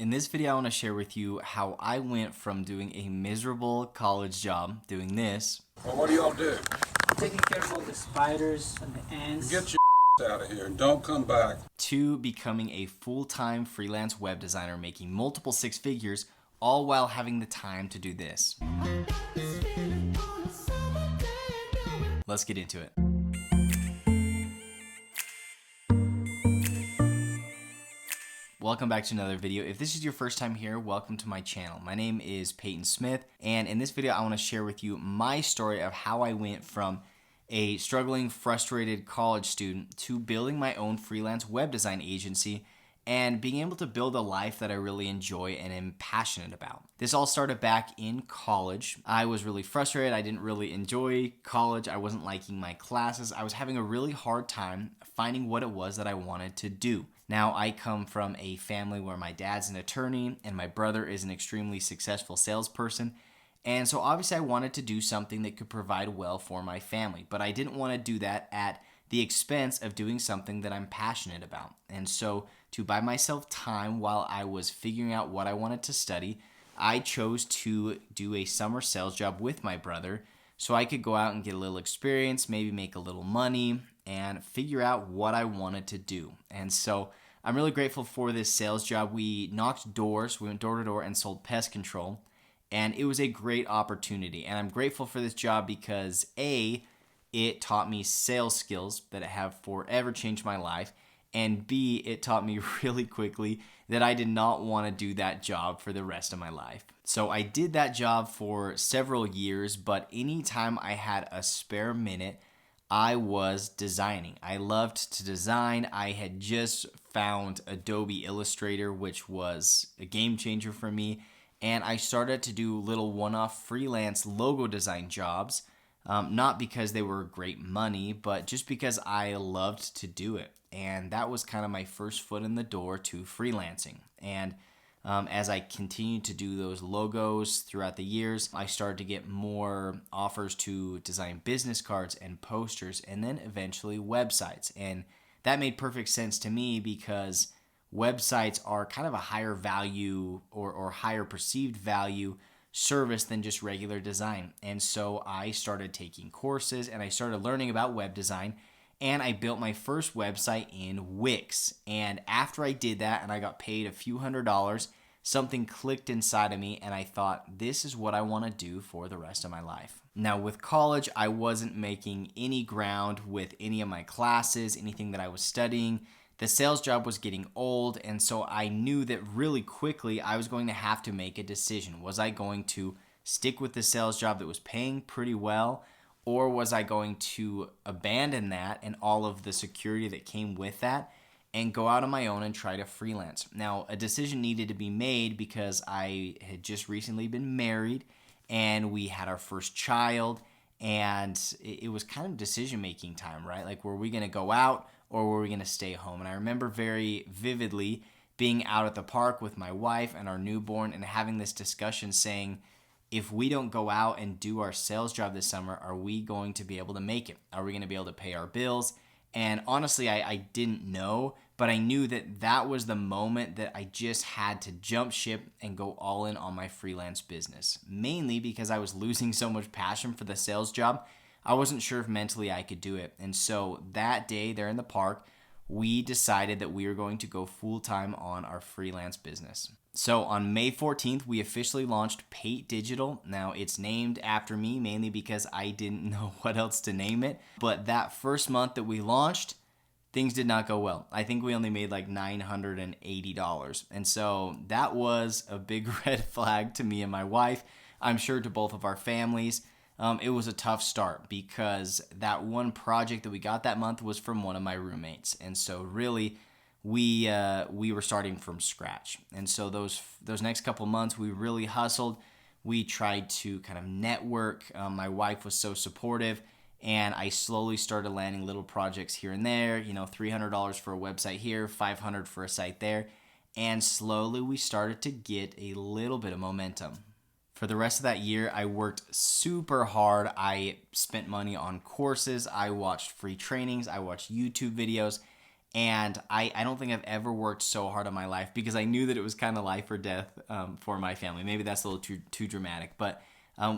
In this video, I want to share with you how I went from doing a miserable college job, doing this, Well, what do y'all do? Taking care of all the spiders and the ants. Get your out of here and don't come back. to becoming a full-time freelance web designer making multiple six figures, all while having the time to do this. Let's get into it. Welcome back to another video. If this is your first time here, welcome to my channel. My name is Payton Smith, and in this video I want to share with you my story of how I went from a struggling, frustrated college student to building my own freelance web design agency and being able to build a life that I really enjoy and am passionate about. This all started back in college. I was really frustrated. I didn't really enjoy college. I wasn't liking my classes. I was having a really hard time finding what it was that I wanted to do. Now, I come from a family where my dad's an attorney and my brother is an extremely successful salesperson. And so obviously I wanted to do something that could provide well for my family, but I didn't want to do that at the expense of doing something that I'm passionate about. And so to buy myself time while I was figuring out what I wanted to study, I chose to do a summer sales job with my brother so I could go out and get a little experience, maybe make a little money, and figure out what I wanted to do. And so I'm really grateful for this sales job. We knocked doors, we went door to door and sold pest control. And it was a great opportunity. And I'm grateful for this job because A, it taught me sales skills that have forever changed my life. And B, it taught me really quickly that I did not want to do that job for the rest of my life. So I did that job for several years, but anytime I had a spare minute, I was designing. I loved to design. I had just found Adobe Illustrator, which was a game changer for me. And I started to do little one-off freelance logo design jobs, not because they were great money, but just because I loved to do it. And that was kind of my first foot in the door to freelancing. And as I continued to do those logos throughout the years, I started to get more offers to design business cards and posters, and then eventually websites. And that made perfect sense to me because websites are kind of a higher value or higher perceived value service than just regular design. And so I started taking courses and I started learning about web design, and I built my first website in Wix. And after I did that and I got paid a few $100s, something clicked inside of me and I thought, this is what I want to do for the rest of my life. Now with college, I wasn't making any ground with any of my classes, anything that I was studying. The sales job was getting old, and so I knew that really quickly I was going to have to make a decision. Was I going to stick with the sales job that was paying pretty well, or was I going to abandon that and all of the security that came with that and go out on my own and try to freelance? Now, a decision needed to be made because I had just recently been married and we had our first child, and it was kind of decision-making time, right? Like, were we going to go out or were we going to stay home? And I remember very vividly being out at the park with my wife and our newborn and having this discussion saying, if we don't go out and do our sales job this summer, are we going to be able to make it? Are we going to be able to pay our bills? And honestly, I didn't know, but I knew that that was the moment that I just had to jump ship and go all in on my freelance business, mainly because I was losing so much passion for the sales job. I wasn't sure if mentally I could do it. And so that day there in the park, we decided that we were going to go full-time on our freelance business. So on May 14th, we officially launched Payton Digital. Now it's named after me mainly because I didn't know what else to name it. But that first month that we launched, things did not go well. I think we only made like $980. And so that was a big red flag to me and my wife. I'm sure to both of our families. It was a tough start because that one project that we got that month was from one of my roommates. And so really we were starting from scratch. And so those next couple months we really hustled. We tried to kind of network. My wife was so supportive, and I slowly started landing little projects here and there, $300 for a website here, $500 for a site there. And slowly we started to get a little bit of momentum. For the rest of that year, I worked super hard. I spent money on courses. I watched free trainings. I watched YouTube videos. And I don't think I've ever worked so hard in my life because I knew that it was kind of life or death for my family. Maybe that's a little too dramatic, but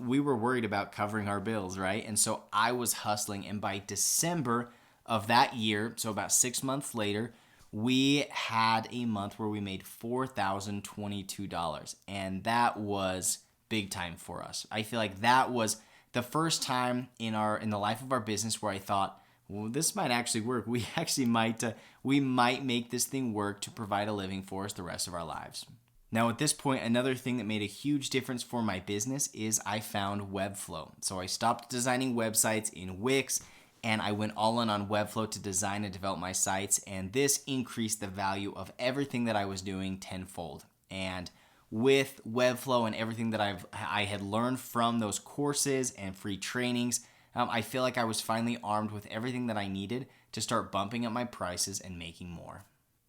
we were worried about covering our bills, right? And so I was hustling. And by December of that year, so about 6 months later, we had a month where we made $4,022. And that was big time for us. I feel like that was the first time in the life of our business where I thought, well, this might actually work. We actually might make this thing work to provide a living for us the rest of our lives. Now, at this point, another thing that made a huge difference for my business is I found Webflow. So I stopped designing websites in Wix and I went all in on Webflow to design and develop my sites. And this increased the value of everything that I was doing tenfold. And with Webflow and everything that I had learned from those courses and free trainings, I feel like I was finally armed with everything that I needed to start bumping up my prices and making more.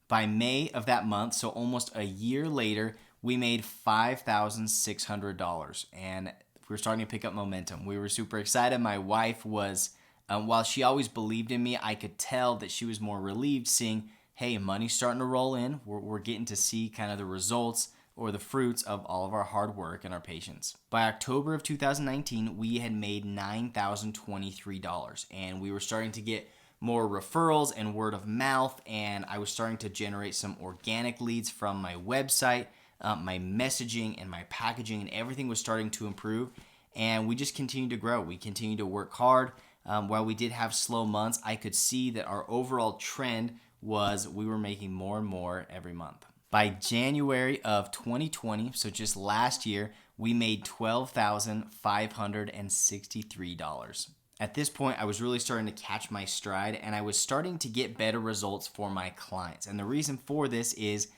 By May of that month, so almost a year later, we made $5,600 and we were starting to pick up momentum. We were super excited. My wife was, while she always believed in me, I could tell that she was more relieved seeing, hey, money's starting to roll in. We're getting to see kind of the results or the fruits of all of our hard work and our patience. By October of 2019, we had made $9,023 and we were starting to get more referrals and word of mouth, and I was starting to generate some organic leads from my website, my messaging and my packaging, and everything was starting to improve, and we just continued to grow. We continued to work hard. While we did have slow months, I could see that our overall trend was we were making more and more every month. By January of 2020, so just last year, we made $12,563. At this point, I was really starting to catch my stride and I was starting to get better results for my clients. And the reason for this is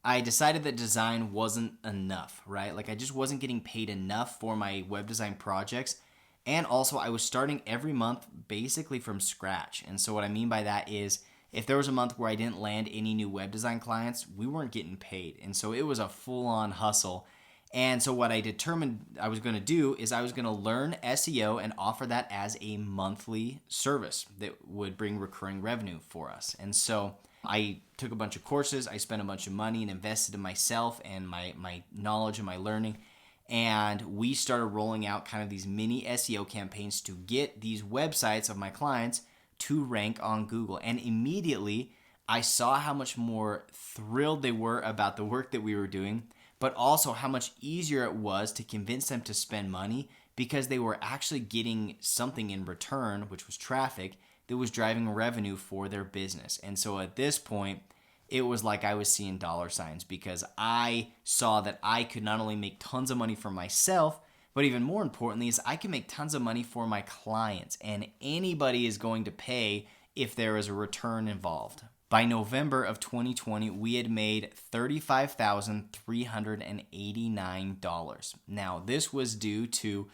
I decided that design wasn't enough, right? Like I just wasn't getting paid enough for my web design projects. And also I was starting every month basically from scratch. And so what I mean by that is if there was a month where I didn't land any new web design clients, we weren't getting paid. And so it was a full-on hustle. And so what I determined I was going to do is I was going to learn SEO and offer that as a monthly service that would bring recurring revenue for us. And so I took a bunch of courses, I spent a bunch of money and invested in myself and my knowledge and my learning. And we started rolling out kind of these mini SEO campaigns to get these websites of my clients to rank on Google. And immediately I saw how much more thrilled they were about the work that we were doing, but also how much easier it was to convince them to spend money because they were actually getting something in return, which was traffic, that was driving revenue for their business. And so at this point, it was like I was seeing dollar signs because I saw that I could not only make tons of money for myself, but even more importantly is I can make tons of money for my clients, and anybody is going to pay if there is a return involved. By November of 2020, we had made $35,389. Now, this was due to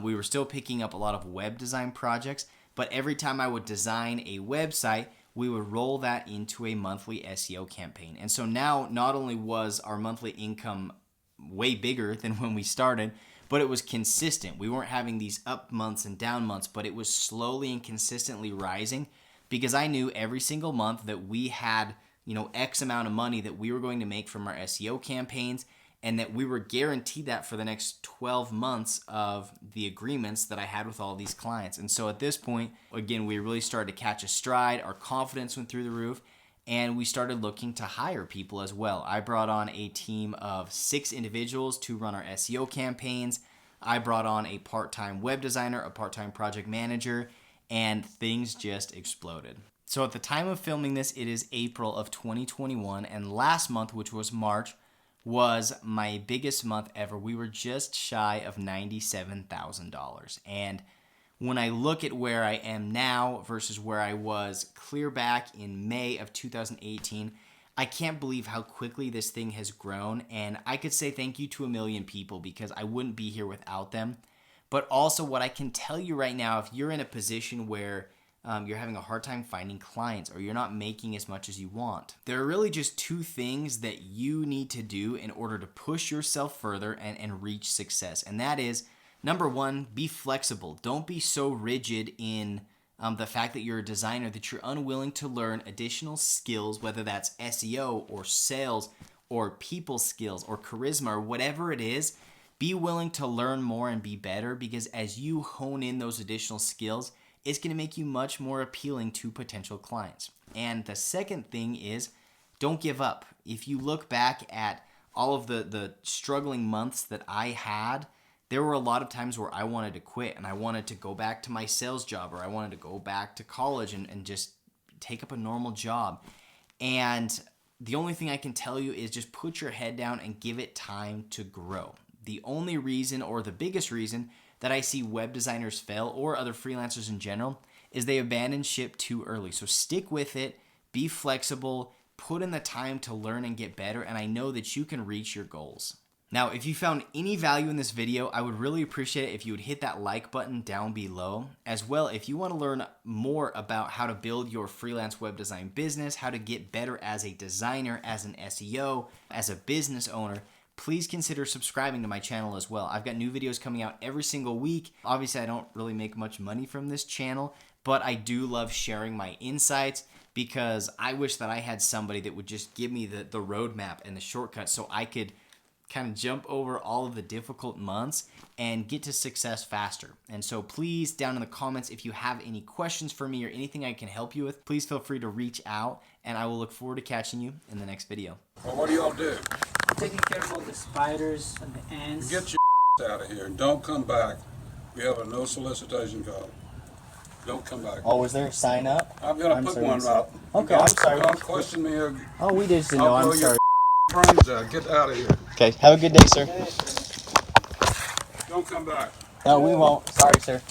we were still picking up a lot of web design projects, but every time I would design a website, we would roll that into a monthly SEO campaign. And so now, not only was our monthly income way bigger than when we started, but it was consistent. We weren't having these up months and down months, but it was slowly and consistently rising because I knew every single month that we had, X amount of money that we were going to make from our SEO campaigns, and that we were guaranteed that for the next 12 months of the agreements that I had with all these clients. And so at this point, again, we really started to catch a stride. Our confidence went through the roof, and we started looking to hire people as well. I brought on a team of 6 individuals to run our SEO campaigns. I brought on a part-time web designer, a part-time project manager, and things just exploded. So at the time of filming this, it is April of 2021, and last month, which was March, was my biggest month ever. We were just shy of $97,000. And when I look at where I am now versus where I was clear back in May of 2018, I can't believe how quickly this thing has grown. And I could say thank you to a million people because I wouldn't be here without them. But also what I can tell you right now, if you're in a position where you're having a hard time finding clients or you're not making as much as you want, there are really just 2 things that you need to do in order to push yourself further and reach success. And that is, number 1, be flexible. Don't be so rigid in the fact that you're a designer, that you're unwilling to learn additional skills, whether that's SEO or sales or people skills or charisma or whatever it is. Be willing to learn more and be better, because as you hone in those additional skills, it's going to make you much more appealing to potential clients. And the second thing is, don't give up. If you look back at all of the struggling months that I had, there were a lot of times where I wanted to quit and I wanted to go back to my sales job, or I wanted to go back to college and just take up a normal job. And the only thing I can tell you is just put your head down and give it time to grow. The only reason, or the biggest reason, that I see web designers fail, or other freelancers in general, is they abandon ship too early. So stick with it, be flexible, put in the time to learn and get better, and I know that you can reach your goals. Now, if you found any value in this video, I would really appreciate it if you would hit that like button down below. As well, if you want to learn more about how to build your freelance web design business, how to get better as a designer, as an SEO, as a business owner, please consider subscribing to my channel as well. I've got new videos coming out every single week. Obviously, I don't really make much money from this channel, but I do love sharing my insights, because I wish that I had somebody that would just give me the roadmap and the shortcuts so I could kind of jump over all of the difficult months and get to success faster. And so please, down in the comments, if you have any questions for me or anything I can help you with, please feel free to reach out, and I will look forward to catching you in the next video. Well, what do y'all do? Taking care of all the spiders and the ants. Get your out of here and don't come back. We have a no solicitation call. Don't come back. Oh, was there a sign up? I'm going to put one up. Okay, I'm sorry. Don't question me. Oh, we just didn't know. I'll I'm blow your sorry. brains out. Get out of here. Okay, have a good day, sir. Don't come back. No, we won't. Sorry, sir.